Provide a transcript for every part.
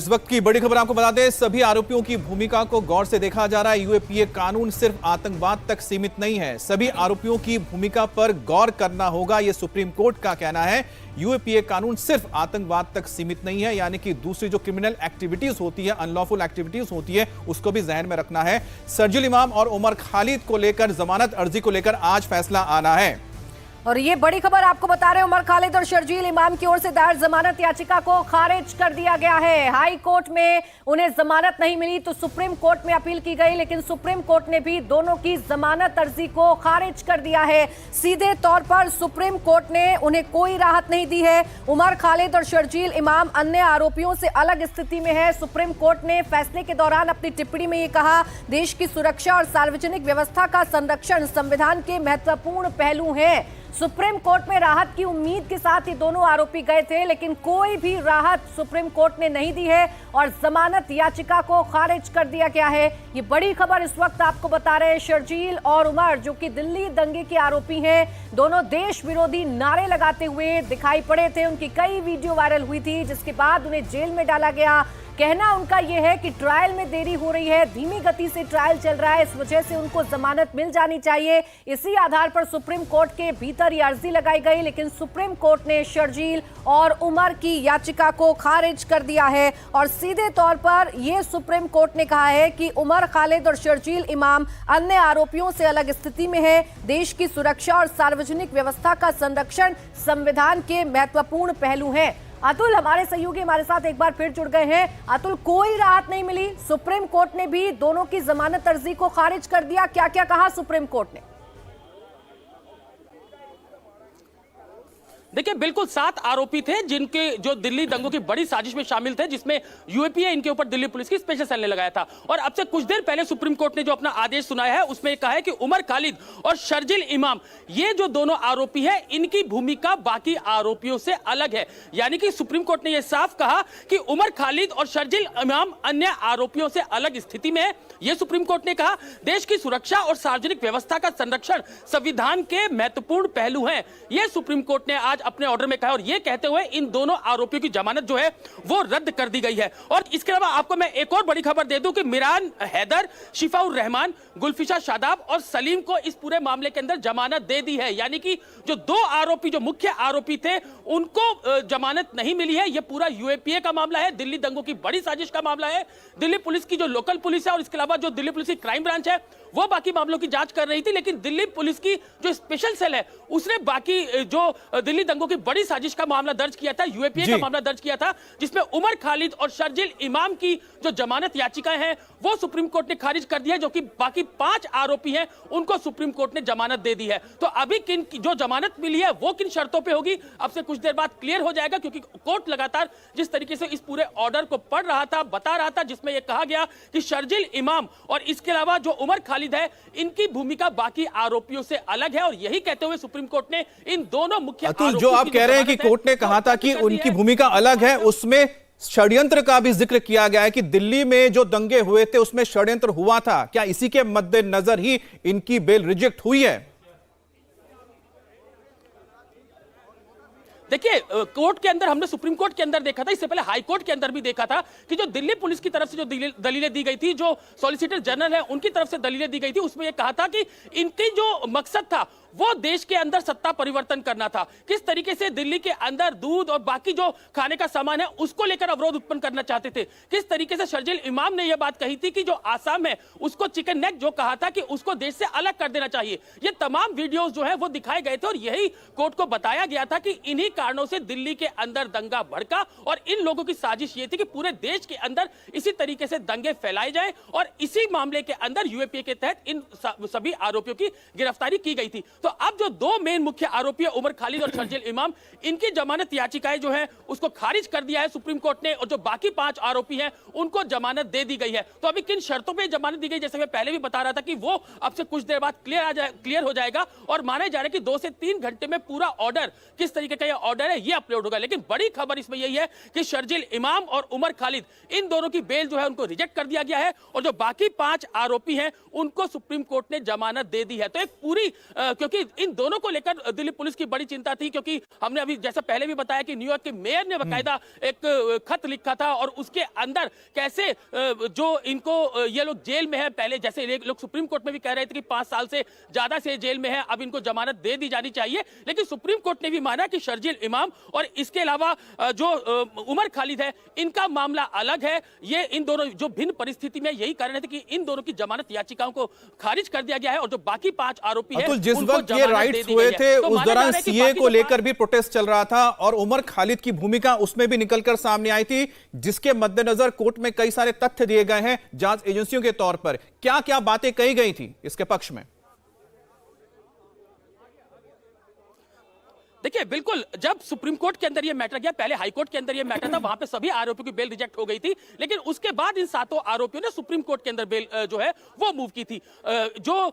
इस वक्त की बड़ी खबर आपको बता दें, सभी आरोपियों की भूमिका को गौर से देखा जा रहा है। यूएपीए कानून सिर्फ आतंकवाद तक सीमित नहीं है, सभी आरोपियों की भूमिका पर गौर करना होगा, यह सुप्रीम कोर्ट का कहना है। यूएपीए कानून सिर्फ आतंकवाद तक सीमित नहीं है, यानी कि दूसरी जो क्रिमिनल एक्टिविटीज होती है, अनलॉफुल एक्टिविटीज होती है, उसको भी जहन में रखना है। शर्जील इमाम और उमर खालिद को लेकर जमानत अर्जी को लेकर आज फैसला आना है। और ये बड़ी खबर आपको बता रहे हैं, उमर खालिद और शर्जील इमाम की ओर से दायर जमानत याचिका को खारिज कर दिया गया है। हाई कोर्ट में उन्हें जमानत नहीं मिली तो सुप्रीम कोर्ट में अपील की गई, लेकिन सुप्रीम कोर्ट ने भी दोनों की जमानत अर्जी को खारिज कर दिया है। सीधे तौर पर सुप्रीम कोर्ट ने उन्हें कोई राहत नहीं दी है। उमर खालिद और शर्जील इमाम अन्य आरोपियों से अलग स्थिति में है। सुप्रीम कोर्ट ने फैसले के दौरान अपनी टिप्पणी में ये कहा, देश की सुरक्षा और सार्वजनिक व्यवस्था का संरक्षण संविधान के महत्वपूर्ण पहलू हैं। सुप्रीम कोर्ट में राहत की उम्मीद के साथ ये दोनों आरोपी गए थे, लेकिन कोई भी राहत सुप्रीम कोर्ट ने नहीं दी है और जमानत याचिका को खारिज कर दिया गया है। ये बड़ी खबर इस वक्त आपको बता रहे हैं। शर्जील और उमर, जो कि दिल्ली दंगे के आरोपी हैं, दोनों देश विरोधी नारे लगाते हुए दिखाई पड़े थे। उनकी कई वीडियो वायरल हुई थी, जिसके बाद उन्हें जेल में डाला गया। कहना उनका यह है कि ट्रायल में देरी हो रही है, धीमी गति से ट्रायल चल रहा है, इस वजह से उनको जमानत मिल जानी चाहिए। इसी आधार पर सुप्रीम कोर्ट के भीतर ये अर्जी लगाई गई, लेकिन सुप्रीम कोर्ट ने शर्जील और उमर की याचिका को खारिज कर दिया है। और सीधे तौर पर यह सुप्रीम कोर्ट ने कहा है कि उमर खालिद और शर्जील इमाम अन्य आरोपियों से अलग स्थिति में है। देश की सुरक्षा और सार्वजनिक व्यवस्था का संरक्षण संविधान के महत्वपूर्ण पहलू हैं। अतुल हमारे सहयोगी हमारे साथ एक बार फिर जुड़ गए हैं। अतुल, कोई राहत नहीं मिली, सुप्रीम कोर्ट ने भी दोनों की जमानत अर्जी को खारिज कर दिया, क्या क्या कहा सुप्रीम कोर्ट ने? देखिए, बिल्कुल 7 आरोपी थे जिनके जो दिल्ली दंगों की बड़ी साजिश में शामिल थे, जिसमें यूएपीए इनके ऊपर दिल्ली पुलिस की स्पेशल सेल ने लगाया था। और अब से कुछ देर पहले सुप्रीम कोर्ट ने जो अपना आदेश सुनाया है, उसमें कहा है कि उमर खालिद और शर्जील इमाम, ये जो दोनों आरोपी है, इनकी भूमिका बाकी आरोपियों से अलग है। यानी कि सुप्रीम कोर्ट ने यह साफ कहा कि उमर खालिद और शर्जील इमाम अन्य आरोपियों से अलग स्थिति में है। यह सुप्रीम कोर्ट ने कहा, देश की सुरक्षा और सार्वजनिक व्यवस्था का संरक्षण संविधान के महत्वपूर्ण पहलू हैं। यह सुप्रीम कोर्ट ने आज अपने ऑर्डर में कहा, और यह कहते हुए इन दोनों आरोपियों की जमानत जो है वो रद्द कर दी गई है। और इसके अलावा आपको मैं एक और बड़ी खबर दे दूं कि मिरान हैदर, शिफाउर रहमान, गुलफिशा शादाब और सलीम को इस पूरे मामले के अंदर जमानत दे दी है। यानी कि जो 2 आरोपी, जो मुख्य आरोपी थे, उनको जमानत नहीं मिली है। यह पूरा यूएपीए का मामला है, दिल्ली दंगों की बड़ी साजिश का मामला है। दिल्ली पुलिस की जो लोकल पुलिस है और इसके अलावा जो दिल्ली पुलिस की क्राइम ब्रांच है, वो बाकी मामलों की जांच कर रही थी, लेकिन दिल्ली पुलिस की जो स्पेशल सेल है, उसने बाकी जो दिल्ली दंगों की बड़ी साजिश का मामला दर्ज किया था, यूएपीए का मामला दर्ज किया था, जिसमें उमर खालिद और शर्जील इमाम की जो जमानत याचिकाएं हैं, वो सुप्रीम कोर्ट ने खारिज कर दी है। जो कि बाकी 5 आरोपी हैं, उनको सुप्रीम कोर्ट ने जमानत दे दी है। तो अभी किन जो जमानत मिली है वो किन शर्तों पे होगी, अब से कुछ देर बाद क्लियर हो जाएगा, क्योंकि कोर्ट लगातार जिस तरीके से इस पूरे ऑर्डर को पढ़ रहा था, बता रहा था, जिसमें यह कहा गया कि शर्जील इमाम और इसके अलावा जो उमर खालिद है, इनकी भूमिका बाकी आरोपियों से अलग है। और यही कहते हुए सुप्रीम कोर्ट ने इन दोनों मुख्य अतुल, जो आप कह रहे हैं कि कोर्ट ने कहा था कि उनकी भूमिका अलग है, उसमें षड्यंत्र का भी जिक्र किया गया है कि दिल्ली में जो दंगे हुए थे उसमें षड्यंत्र हुआ था। क्या इसी के मद्देनजर ही इनकी बेल रिजेक्ट हुई है? देखिए, कोर्ट के अंदर हमने सुप्रीम कोर्ट के अंदर देखा था, इससे पहले हाई कोर्ट के अंदर भी देखा था कि जो दिल्ली पुलिस की तरफ से जो दलीलें दी गई थी, जो सॉलिसिटर जनरल है उनकी तरफ से दलीलें दी गई थी, उसमें यह कहा था कि इनकी जो मकसद था वो देश के अंदर सत्ता परिवर्तन करना था। किस तरीके से दिल्ली के अंदर दूध और बाकी जो खाने का सामान है उसको लेकर अवरोध उत्पन्न करना चाहते थे। किस तरीके से शर्जील इमाम ने यह बात कही थी कि जो आसाम है उसको चिकन नेक जो कहा था कि उसको देश से अलग कर देना चाहिए। ये तमाम वीडियोस जो है वो दिखाए गए थे और यही कोर्ट को बताया गया था कि इन्हीं कारणों से दिल्ली के अंदर दंगा भड़का और इन लोगों की साजिश ये थी कि पूरे देश के अंदर इसी तरीके से दंगे फैलाए जाएं। और इसी मामले के अंदर यूएपीए के तहत इन सभी आरोपियों की गिरफ्तारी की गई थी। तो अब जो 2 मेन मुख्य आरोपी है, उमर खालिद और शर्जील इमाम, इनकी जमानत याचिकाएं जो है उसको खारिज कर दिया है सुप्रीम कोर्ट ने, और जो बाकी 5 आरोपी हैं उनको जमानत दे दी गई है। तो अभी किन शर्तों पे जमानत दी गई, जैसे मैं पहले भी बता रहा था कि वो अब से कुछ देर बाद क्लियर हो जाएगा और माना जा रहा है कि 2 से 3 घंटे में पूरा ऑर्डर, किस तरीके का यह ऑर्डर है ये अपलोड होगा। लेकिन बड़ी खबर इसमें यही है कि शर्जील इमाम और उमर खालिद इन दोनों की बेल जो है उनको रिजेक्ट कर दिया गया है और जो बाकी 5 आरोपी हैं उनको सुप्रीम कोर्ट ने जमानत दे दी है। तो एक पूरी क्योंकि इन दोनों को लेकर दिल्ली पुलिस की बड़ी चिंता थी, क्योंकि हमने अभी जैसा पहले भी बताया कि न्यूयॉर्क के मेयर ने बाकायदा एक खत लिखा था और उसके अंदर कैसे जो इनको ये लोग जेल में है, पहले जैसे लोग सुप्रीम कोर्ट में भी कह रहे थे कि 5 साल से ज्यादा से जेल में है, अब इनको जमानत दे दी जानी चाहिए। लेकिन सुप्रीम कोर्ट ने भी माना कि शर्जील इमाम और इसके अलावा जो उमर खालिद है इनका मामला अलग है। ये इन दोनों जो भिन्न परिस्थिति में यही कारण है कि इन दोनों की जमानत याचिकाओं को खारिज कर दिया गया है और जो बाकी 5 आरोपी हैं जिस वक्त ये राइट्स हुए थे उस दौरान सीए को लेकर भी प्रोटेस्ट चल रहा था और उमर खालिद की भूमिका उसमें भी निकलकर सामने आई थी, जिसके मद्देनजर कोर्ट में कई सारे तथ्य दिए गए हैं जांच एजेंसियों के तौर पर। क्या क्या बातें कही गई थी इसके पक्ष में? देखिए बिल्कुल, जब सुप्रीम कोर्ट के अंदर ये मैटर गया, पहले हाई कोर्ट के अंदर ये मैटर था, वहां पे सभी आरोपियों की बेल रिजेक्ट हो गई थी। लेकिन उसके बाद इन 7 आरोपियों ने सुप्रीम कोर्ट के अंदर बेल जो है वो मूव की थी। जो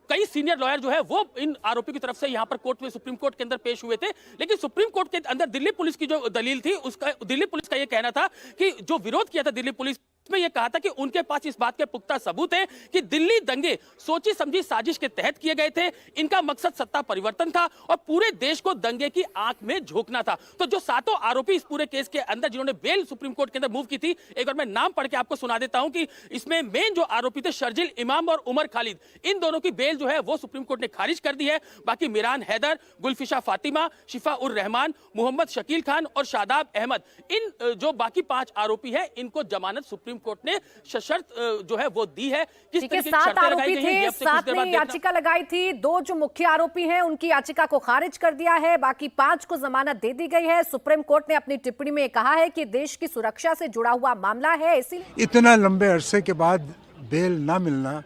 कई सीनियर लॉयर जो है वो इन आरोपियों की तरफ से यहां पर कोर्ट में सुप्रीम कोर्ट के अंदर पेश हुए थे। लेकिन सुप्रीम कोर्ट के अंदर दिल्ली पुलिस की जो दलील थी, उसका दिल्ली पुलिस का यह कहना था कि जो विरोध किया था दिल्ली पुलिस में, यह कहा था कि उनके पास इस बात के पुख्ता सबूत हैं कि दिल्ली दंगे सोची समझी साजिश के तहत किए गए थे। इनका मकसद सत्ता परिवर्तन था और पूरे देश को दंगे की आंख में झोंकना था। तो जो 7 आरोपी इस पूरे केस के अंदर जिन्होंने बेल सुप्रीम कोर्ट के अंदर मूव की थी, एक बार मैं नाम पढ़ के आपको सुना देता हूं कि इसमें मेन जो आरोपी थे शर्जील इमाम और उमर खालिद, इन दोनों की बेल जो है वो सुप्रीम कोर्ट ने खारिज कर दी है। बाकी मिरान हैदर, गुलफिशा फातिमा, शिफा उर रहमान, मोहम्मद शकील खान और शादाब अहमद, इन जो बाकी 5 आरोपी है इनको जमानत सुप्रीम कोर्ट ने सशर्त जो है वो दी है। किस तरीके की 7 शर्तें लगाई आरोपी गई हैं, ये थे, अब से कुछ 7 देर ने बाद देखना। याचिका लगाई थी। 2 जो मुख्य आरोपी हैं उनकी याचिका को खारिज कर दिया है, बाकी 5 को जमानत दे दी गई है। सुप्रीम कोर्ट ने अपनी टिप्पणी में कहा है कि देश की सुरक्षा से जुड़ा हुआ मामला है, इसीलिए इतना लंबे अरसे के बाद बेल ना मिलना,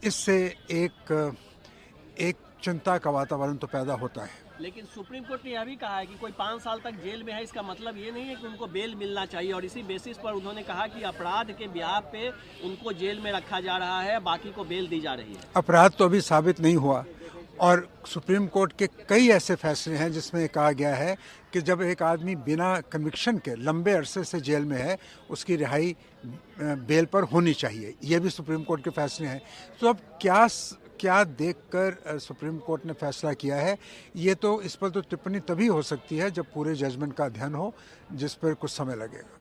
इससे एक चिंता का वातावरण तो पैदा होता है। लेकिन सुप्रीम कोर्ट ने यह भी कहा है कि कोई 5 साल तक जेल में है, इसका मतलब ये नहीं है कि उनको बेल मिलना चाहिए और इसी बेसिस पर उन्होंने कहा कि अपराध के ब्याह पे उनको जेल में रखा जा रहा है, बाकी को बेल दी जा रही है। अपराध तो अभी साबित नहीं हुआ और सुप्रीम कोर्ट के कई ऐसे फैसले हैं जिसमें कहा गया है कि जब एक आदमी बिना कन्विक्शन के लंबे अरसे से जेल में है, उसकी रिहाई बेल पर होनी चाहिए। ये भी सुप्रीम कोर्ट के फैसले हैं। तो अब क्या देखकर सुप्रीम कोर्ट ने फैसला किया है, ये तो इस पर तो टिप्पणी तभी हो सकती है जब पूरे जजमेंट का अध्ययन हो, जिस पर कुछ समय लगेगा।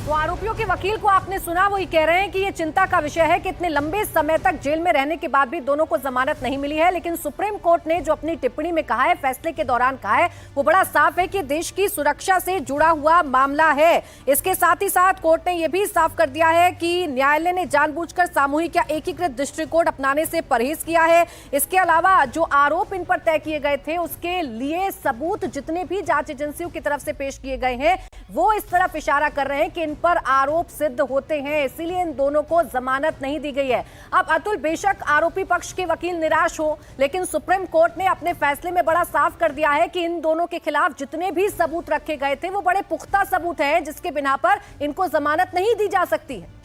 तो आरोपियों के वकील को आपने सुना, वही कह रहे हैं कि ये चिंता का विषय है कि इतने लंबे समय तक जेल में रहने के बाद भी दोनों को जमानत नहीं मिली है। लेकिन सुप्रीम कोर्ट ने जो अपनी टिप्पणी में कहा है, फैसले के दौरान कहा है, वो बड़ा साफ है कि देश की सुरक्षा से जुड़ा हुआ मामला है। इसके साथ ही साथ कोर्ट ने यह भी साफ कर दिया है कि न्यायालय ने जानबूझकर सामूहिक या एकीकृत दृष्टिकोण अपनाने से परहेज किया है। इसके अलावा जो आरोप इन पर तय किए गए थे, उसके लिए सबूत जितने भी जांच एजेंसियों की तरफ से पेश किए गए हैं, वो इस तरफ इशारा कर रहे हैं कि इन पर आरोप सिद्ध होते हैं, इसीलिए इन दोनों को जमानत नहीं दी गई है। अब अतुल, बेशक आरोपी पक्ष के वकील निराश हो, लेकिन सुप्रीम कोर्ट ने अपने फैसले में बड़ा साफ कर दिया है कि इन दोनों के खिलाफ जितने भी सबूत रखे गए थे वो बड़े पुख्ता सबूत हैं, जिसके बिना पर इनको जमानत नहीं दी जा सकती है।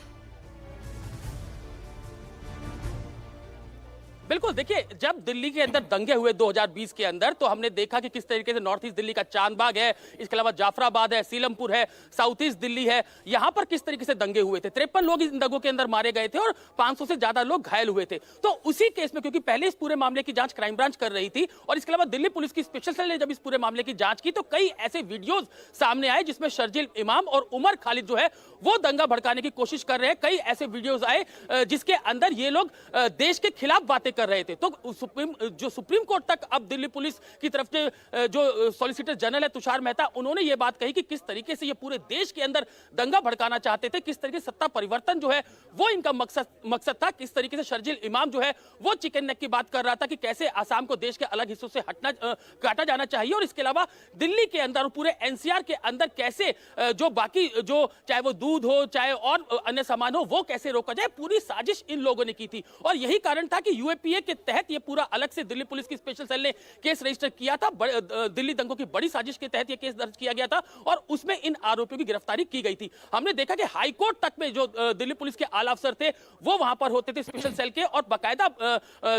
बिल्कुल, देखिए जब दिल्ली के अंदर दंगे हुए 2020 के अंदर, तो हमने देखा कि किस तरीके से नॉर्थ ईस्ट दिल्ली का चांदबाग है, इसके अलावा जाफराबाद है, सीलमपुर है, साउथ ईस्ट दिल्ली है, यहां पर किस तरीके से दंगे हुए थे। 53 लोग इन दंगों के अंदर मारे गए थे और 500 से ज्यादा लोग घायल हुए थे। तो उसी केस में, क्योंकि पहले इस पूरे मामले की जांच क्राइम ब्रांच कर रही थी और इसके अलावा दिल्ली पुलिस की स्पेशल सेल ने जब इस पूरे मामले की जांच की, तो कई ऐसे वीडियोज सामने आए जिसमें शर्जील इमाम और उमर खालिद जो है वो दंगा भड़काने की कोशिश कर रहे हैं। कई ऐसे वीडियोज आए जिसके अंदर ये लोग देश के खिलाफ बातें कर रहे थे। तो सुप्रीम कोर्ट तक अब दिल्ली पुलिस की तरफ से जो सॉलिसिटर जनरल है तुषार मेहता, उन्होंने ये बात कही कि किस तरीके से ये पूरे देश के अंदर दंगा भड़काना चाहते थे, किस तरीके से सत्ता परिवर्तन जो है वो इनका मकसद था, किस तरीके से शर्जील इमाम जो है वो चिकन नेक की बात कर रहा था कि कैसे आसाम को देश के अलग हिस्सों से काटा जाना चाहिए और इसके अलावा दिल्ली के अंदर पूरे एनसीआर के अंदर कैसे जो बाकी जो चाहे वो दूध हो चाहे और अन्य सामान हो वो कैसे रोका जाए, पूरी साजिश इन लोगों ने की थी। और यही कारण था कि यूएपी यूएपीए के तहत ये पूरा अलग से दिल्ली पुलिस की स्पेशल सेल ने केस रजिस्टर किया था। दिल्ली दंगों की बड़ी साजिश के तहत ये केस दर्ज किया गया था और उसमें इन आरोपियों की गिरफ्तारी की गई थी। हमने देखा कि हाईकोर्ट तक में जो दिल्ली पुलिस के आला अफसर थे वो वहां पर होते थे स्पेशल सेल के, और बाकायदा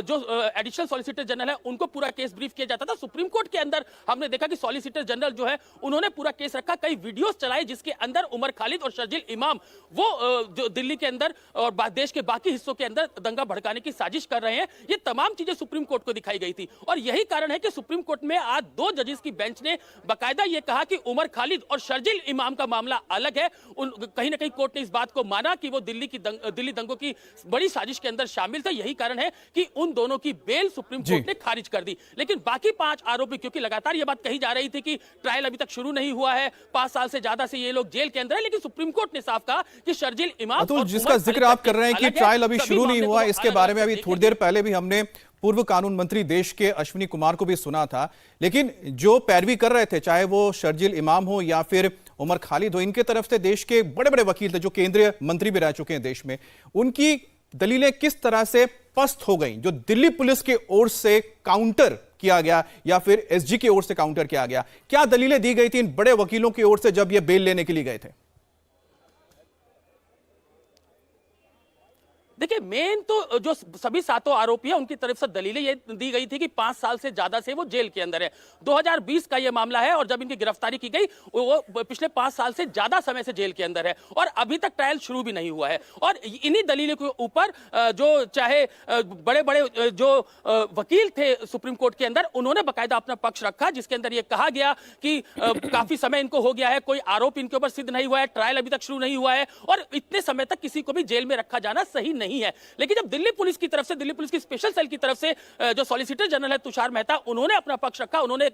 जो एडिशनल सॉलिसिटर जनरल है उनको पूरा केस ब्रीफ किया जाता था। सुप्रीम कोर्ट के अंदर हमने देखा कि सॉलिसिटर जनरल जो है उन्होंने पूरा केस रखा, कई वीडियोस चलाए जिसके अंदर उमर खालिद और शर्जील इमाम वो जो दिल्ली के अंदर और देश के बाकी हिस्सों के अंदर दंगा भड़काने की साजिश कर रहे हैं, ये तमाम चीजें सुप्रीम कोर्ट को दिखाई गई थी। और यही कारण है कि सुप्रीम कोर्ट में आज 2 जजेस की बेंच ने बाकायदा ये कहा कि उमर खालिद और शर्जील इमाम का मामला अलग है। कहीं ना कहीं कोर्ट ने इस बात को माना कि वो दिल्ली दंगों की बड़ी साजिश के अंदर शामिल थे। यही कारण है कि उन दोनों की बेल सुप्रीम कोर्ट ने खारिज कर दी। लेकिन बाकी 5 आरोपी, क्योंकि लगातार ये बात कही जा रही थी कि ट्रायल अभी तक शुरू नहीं हुआ है, 5 साल से ज्यादा से ये लोग जेल के अंदर है, लेकिन सुप्रीम कोर्ट ने साफ कहा कि शर्जील इमाम अतुल, जिसका जिक्र आप कर रहे हैं कि ट्रायल अभी शुरू नहीं हुआ, इसके बारे में अभी थोड़ी देर पहले भी हमने पूर्व कानून मंत्री देश के अश्विनी कुमार को भी सुना था। लेकिन जो पैरवी कर रहे थे, चाहे वो शर्जील इमाम हो या फिर उमर खालिद हो, इनके तरफ से देश के बड़े बड़े वकील थे जो केंद्रीय मंत्री भी रह चुके हैं देश में, उनकी दलीलें किस तरह से पस्त हो गई जो दिल्ली पुलिस के ओर से काउंटर किया गया या फिर एसजी की ओर से काउंटर किया गया? क्या दलीलें दी गई थी इन बड़े वकीलों की ओर से जब ये बेल लेने के लिए गए थे? देखिए, मेन तो जो सभी 7 आरोपी हैं उनकी तरफ से दलीलें ये दी गई थी कि 5 साल से ज्यादा से वो जेल के अंदर है। 2020 का ये मामला है और जब इनकी गिरफ्तारी की गई वो पिछले 5 साल से ज्यादा समय से जेल के अंदर है और अभी तक ट्रायल शुरू भी नहीं हुआ है। और इन्हीं दलीलों के ऊपर जो चाहे बड़े बड़े जो वकील थे सुप्रीम कोर्ट के अंदर, उन्होंने बाकायदा अपना पक्ष रखा, जिसके अंदर यह कहा गया कि काफी समय इनको हो गया है, कोई आरोप इनके ऊपर सिद्ध नहीं हुआ है, ट्रायल अभी तक शुरू नहीं हुआ है और इतने समय तक किसी को भी जेल में रखा जाना सही नहीं है। लेकिन जब दिल्ली पुलिस की तरफ से, दिल्ली पुलिस की स्पेशल सेल की तरफ से जो सॉलिसिटर जनरल है तुषार मेहता, उन्होंने अपना पक्ष रखा, उन्होंने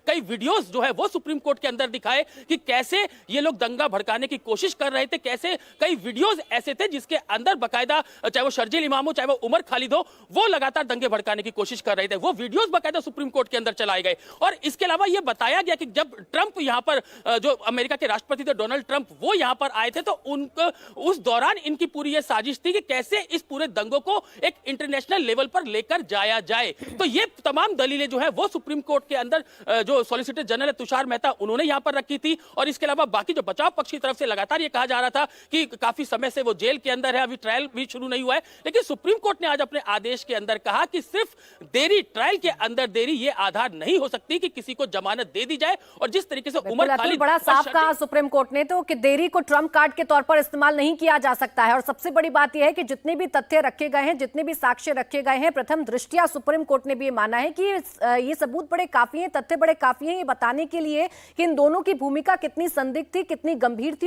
कई वीडियोस जो है वो सुप्रीम कोर्ट के अंदर दिखाए कि कैसे ये लोग दंगा भड़काने की कोशिश कर रहे थे, कैसे कई वीडियोस ऐसे थे जिसके अंदर बाकायदा चाहे वो शर्जील इमाम हो चाहे वो उमर खालिद हो, वो लगातार दंगे भड़काने की कोशिश कर रहे थे। वो वीडियोस बाकायदा सुप्रीम कोर्ट के अंदर चलाए गए और इसके अलावा यह बताया गया कि जब ट्रंप यहां पर जो अमेरिका के राष्ट्रपति थे डोनाल्ड ट्रंप, वो यहां पर आए थे तो उनको उस दौरान इनकी पूरी यह साजिश थी कि कैसे इस पूरे दंगों को एक इंटरनेशनल लेवल पर लेकर जाया जाए। तो ये तमाम दलीलें जो है वो सुप्रीम कोर्ट के अंदर जो सॉलिसिटर जनरल है तुषार मेहता, उन्होंने यहां पर रखी थी। और इसके अलावा बाकी जो बचाव पक्ष की तरफ से लगातार ये कहा जा रहा था कि काफी समय से वो जेल के अंदर है, अभी ट्रायल भी शुरू नहीं हुआ है। लेकिन सुप्रीम कोर्ट ने आज अपने आदेश के अंदर कहा कि सिर्फ देरी, ट्रायल के अंदर देरी, ये आधार नहीं हो सकती कि किसी को जमानत दे दी जाए। और जिस तरीके से उमर खालिद, बड़ा साफ कहा सुप्रीम कोर्ट ने तो कि देरी को ट्रम्प कार्ड के तौर पर इस्तेमाल नहीं किया जा सकता है। और सबसे बड़ी बात यह है कि जितने भी तथ्य रखे गए हैं, जितने भी साक्ष्य रखे गए हैं, प्रथम दृष्टया सुप्रीम कोर्ट ने भी माना है कि ये सबूत बड़े काफी हैं, तथ्य बड़े काफी हैं ये बताने के लिए कि इन दोनों की भूमिका कितनी संदिग्ध थी, कितनी गंभीर थी।